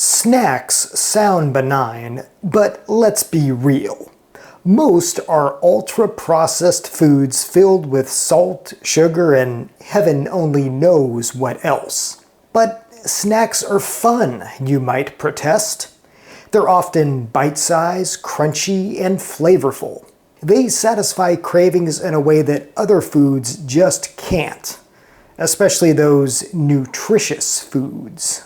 Snacks sound benign, but let's be real. Most are ultra-processed foods filled with salt, sugar, and heaven only knows what else. But snacks are fun, you might protest. They're often bite-sized, crunchy, and flavorful. They satisfy cravings in a way that other foods just can't, especially those nutritious foods.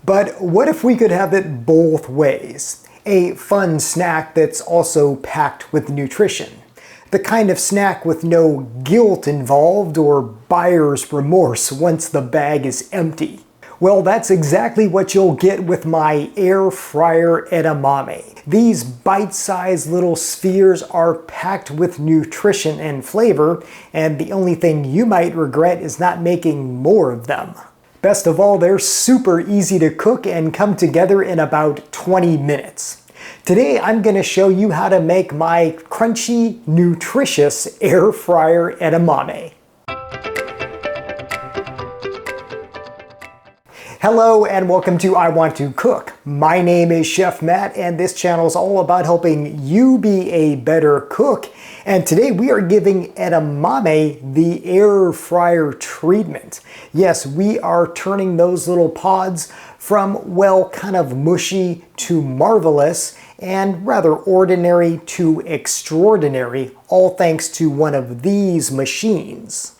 But what if we could have it both ways? A fun snack that's also packed with nutrition. The kind of snack with no guilt involved or buyer's remorse once the bag is empty. Well, that's exactly what you'll get with my air fryer edamame. These bite-sized little spheres are packed with nutrition and flavor, and the only thing you might regret is not making more of them. Best of all, they're super easy to cook and come together in about 20 minutes. Today I'm going to show you how to make my crunchy, nutritious air fryer edamame. Hello and welcome to I Want to Cook. My name is Chef Matt and this channel is all about helping you be a better cook. And today we are giving edamame the air fryer treatment. Yes, we are turning those little pods from, well, kind of mushy to marvelous and rather ordinary to extraordinary, all thanks to one of these machines.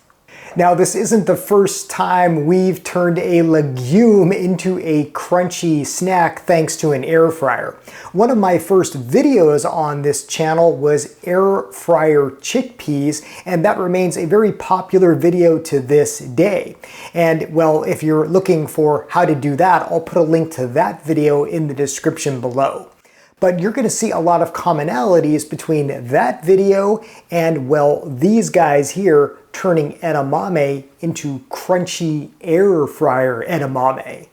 Now, this isn't the first time we've turned a legume into a crunchy snack thanks to an air fryer. One of my first videos on this channel was air fryer chickpeas, and that remains a very popular video to this day. And well, if you're looking for how to do that, I'll put a link to that video in the description below. But you're going to see a lot of commonalities between that video and, well, these guys here turning edamame into crunchy air fryer edamame.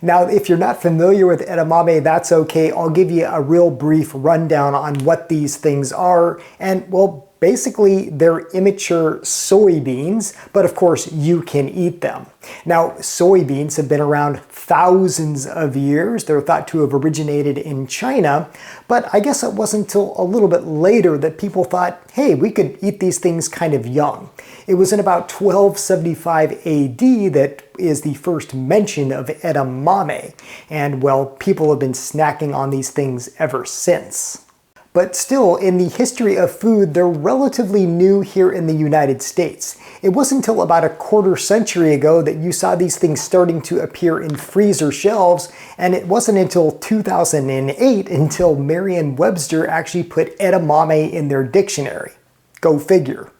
Now, if you're not familiar with edamame, that's okay. I'll give you a real brief rundown on what these things are. And, well, basically, they're immature soybeans, but of course you can eat them. Now, soybeans have been around thousands of years. They're thought to have originated in China, but I guess it wasn't until a little bit later that people thought, hey, we could eat these things kind of young. It was in about 1275 AD that is the first mention of edamame, and well, people have been snacking on these things ever since. But still, in the history of food, they're relatively new here in the United States. It wasn't until about a quarter century ago that you saw these things starting to appear in freezer shelves, and it wasn't until 2008 until Merriam-Webster actually put edamame in their dictionary. Go figure.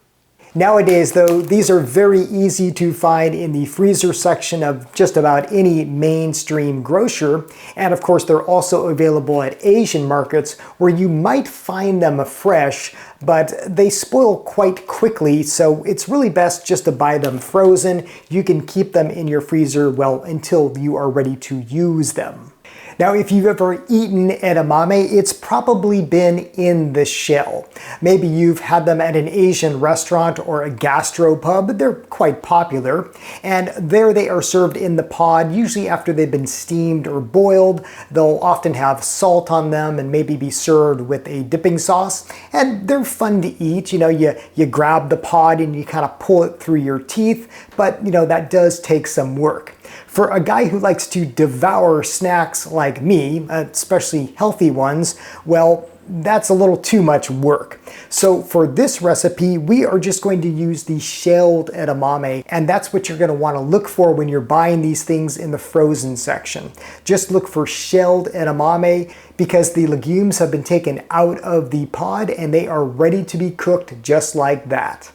Nowadays, though, these are very easy to find in the freezer section of just about any mainstream grocer. And of course, they're also available at Asian markets where you might find them fresh, but they spoil quite quickly. So it's really best just to buy them frozen. You can keep them in your freezer, well, until you are ready to use them. Now, if you've ever eaten edamame, it's probably been in the shell. Maybe you've had them at an Asian restaurant or a gastropub. They're quite popular. And there they are served in the pod, usually after they've been steamed or boiled. They'll often have salt on them and maybe be served with a dipping sauce. And they're fun to eat. You know, you grab the pod and you kind of pull it through your teeth, but you know, that does take some work. For a guy who likes to devour snacks like me, especially healthy ones, well, that's a little too much work. So for this recipe, we are just going to use the shelled edamame, and that's what you're going to want to look for when you're buying these things in the frozen section. Just look for shelled edamame because the legumes have been taken out of the pod and they are ready to be cooked just like that.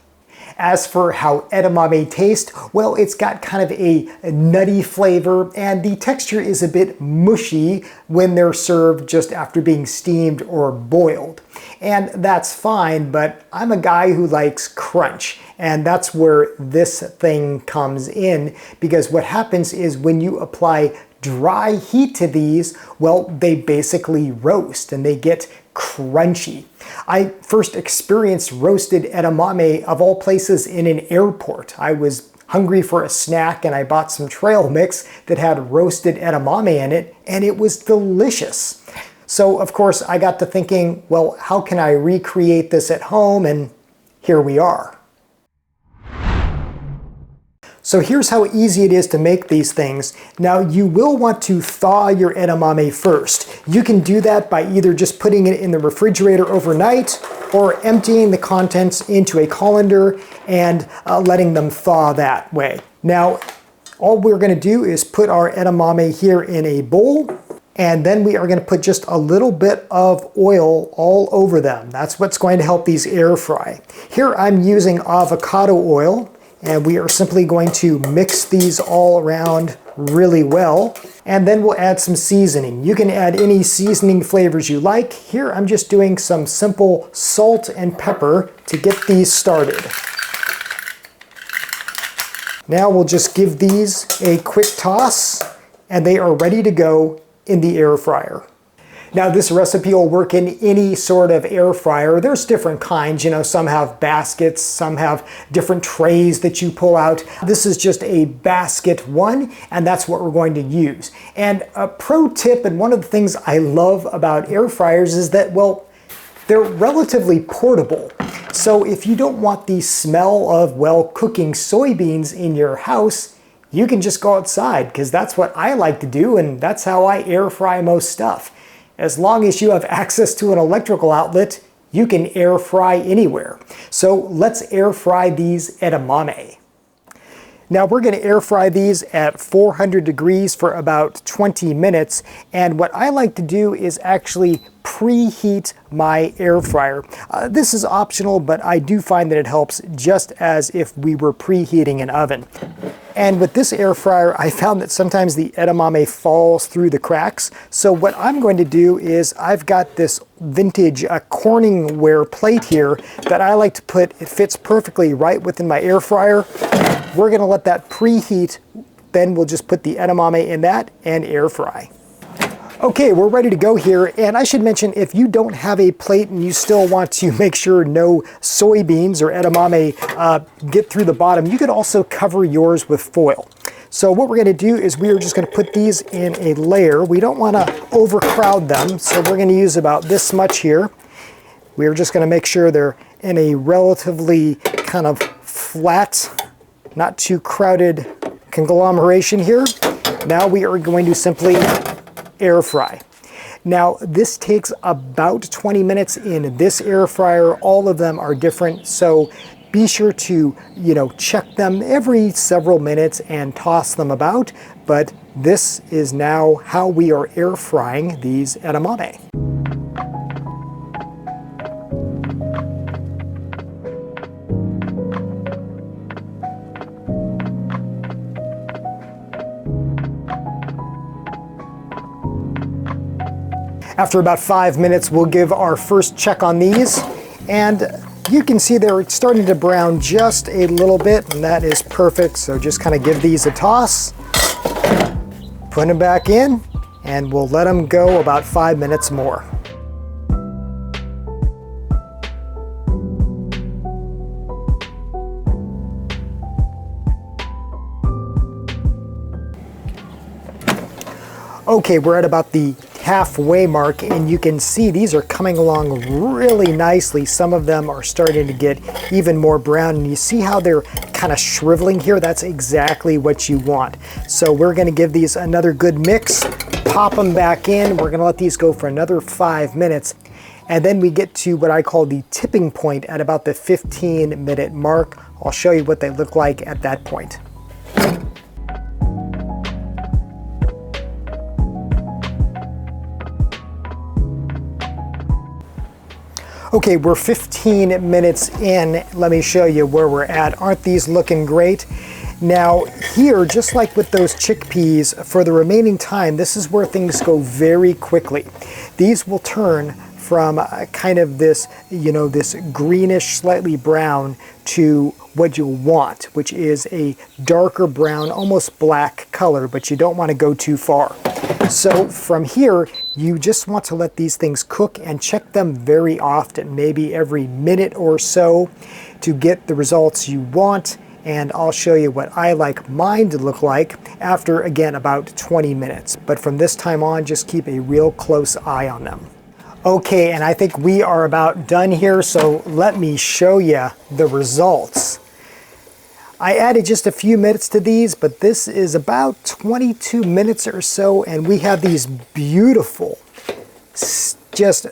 As for how edamame tastes, well, it's got kind of a nutty flavor and the texture is a bit mushy when they're served just after being steamed or boiled. And that's fine, but I'm a guy who likes crunch, and that's where this thing comes in, because what happens is when you apply dry heat to these, well, they basically roast and they get crunchy. I first experienced roasted edamame, of all places, in an airport. I was hungry for a snack and I bought some trail mix that had roasted edamame in it, and it was delicious. So of course I got to thinking, well, how can I recreate this at home? And here we are. So here's how easy it is to make these things. Now you will want to thaw your edamame first. You can do that by either just putting it in the refrigerator overnight or emptying the contents into a colander and letting them thaw that way. Now all we're going to do is put our edamame here in a bowl, and then we are going to put just a little bit of oil all over them. That's what's going to help these air fry. Here I'm using avocado oil, and we are simply going to mix these all around really well. And then we'll add some seasoning. You can add any seasoning flavors you like. Here I'm just doing some simple salt and pepper to get these started. Now we'll just give these a quick toss, and they are ready to go in the air fryer. Now this recipe will work in any sort of air fryer. There's different kinds, you know, some have baskets, some have different trays that you pull out. This is just a basket one, and that's what we're going to use. And a pro tip, and one of the things I love about air fryers is that, well, they're relatively portable. So if you don't want the smell of, well, cooking soybeans in your house, you can just go outside, because that's what I like to do, and that's how I air fry most stuff. As long as you have access to an electrical outlet, you can air fry anywhere. So let's air fry these edamame. Now we're going to air fry these at 400 degrees for about 20 minutes. And what I like to do is actually preheat my air fryer. This is optional, but I do find that it helps just as if we were preheating an oven. And with this air fryer, I found that sometimes the edamame falls through the cracks. So what I'm going to do is I've got this vintage Corningware plate here that I like to put, it fits perfectly right within my air fryer. We're going to let that preheat, then we'll just put the edamame in that and air fry. Okay, we're ready to go here, and I should mention, if you don't have a plate and you still want to make sure no soybeans or edamame get through the bottom, you could also cover yours with foil. So what we're going to do is we are just going to put these in a layer. We don't want to overcrowd them, so we're going to use about this much here. We're just going to make sure they're in a relatively kind of flat, not too crowded conglomeration here. Now we are going to simply air fry. Now this takes about 20 minutes in this air fryer. All of them are different, so be sure to, check them every several minutes and toss them about. But this is now how we are air frying these edamame. After about 5 minutes, we'll give our first check on these, and you can see they're starting to brown just a little bit, and that is perfect. So just kind of give these a toss, put them back in, and we'll let them go about 5 minutes more. Okay, we're at about the halfway mark, and you can see these are coming along really nicely. Some of them are starting to get even more brown, and you see how they're kind of shriveling here? That's exactly what you want. So we're going to give these another good mix, pop them back in. We're going to let these go for another 5 minutes, and then we get to what I call the tipping point at about the 15-minute mark. I'll show you what they look like at that point. Okay, we're 15 minutes in. Let me show you where we're at. Aren't these looking great? Now here, just like with those chickpeas, for the remaining time, this is where things go very quickly. These will turn from kind of this, this greenish, slightly brown to what you want, which is a darker brown, almost black color, but you don't want to go too far. So from here, you just want to let these things cook and check them very often, maybe every minute or so, to get the results you want. and I'll show you what I like mine to look like after, again, about 20 minutes. But from this time on, just keep a real close eye on them. Okay, and I think we are about done here, so let me show you the results. I added just a few minutes to these, but this is about 22 minutes or so, and we have these beautiful, just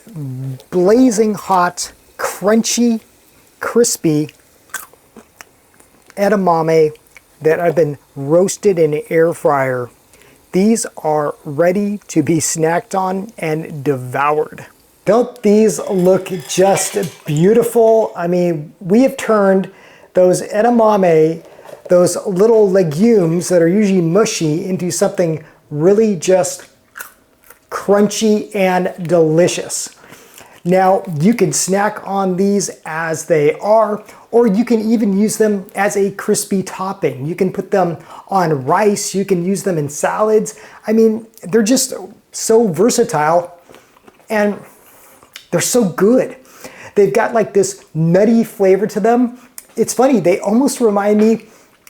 blazing hot, crunchy, crispy edamame that have been roasted in an air fryer. These are ready to be snacked on and devoured. Don't these look just beautiful? I mean, we have turned those edamame, those little legumes that are usually mushy, into something really just crunchy and delicious. Now, you can snack on these as they are, or you can even use them as a crispy topping. You can put them on rice, you can use them in salads. I mean, they're just so versatile and they're so good. They've got like this nutty flavor to them. It's funny, they almost remind me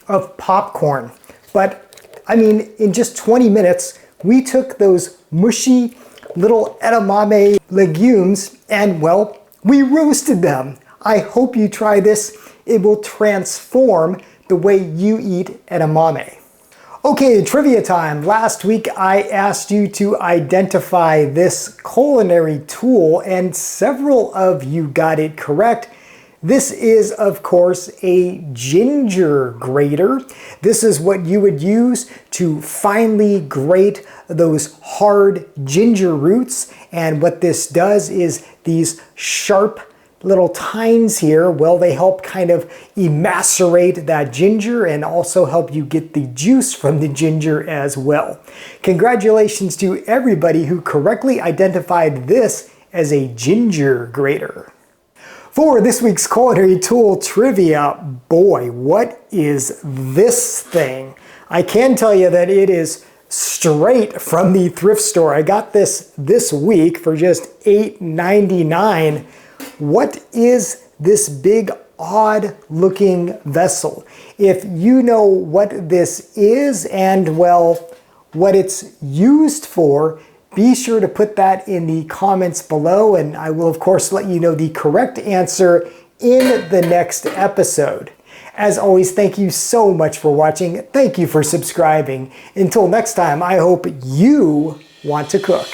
of popcorn. But I mean, in just 20 minutes, we took those mushy little edamame legumes and, well, we roasted them. I hope you try this. It will transform the way you eat edamame. Okay, trivia time. Last week I asked you to identify this culinary tool and several of you got it correct. This is, of course, a ginger grater. This is what you would use to finely grate those hard ginger roots. And what this does is these sharp little tines here, well, they help kind of emacerate that ginger and also help you get the juice from the ginger as well. Congratulations to everybody who correctly identified this as a ginger grater. For this week's culinary tool trivia, boy, what is this thing? I can tell you that it is straight from the thrift store. I got this week for just $8.99. What is this big, odd-looking vessel? If you know what this is and, well, what it's used for, be sure to put that in the comments below, and I will, of course, let you know the correct answer in the next episode. As always, thank you so much for watching. Thank you for subscribing. Until next time, I hope you want to cook.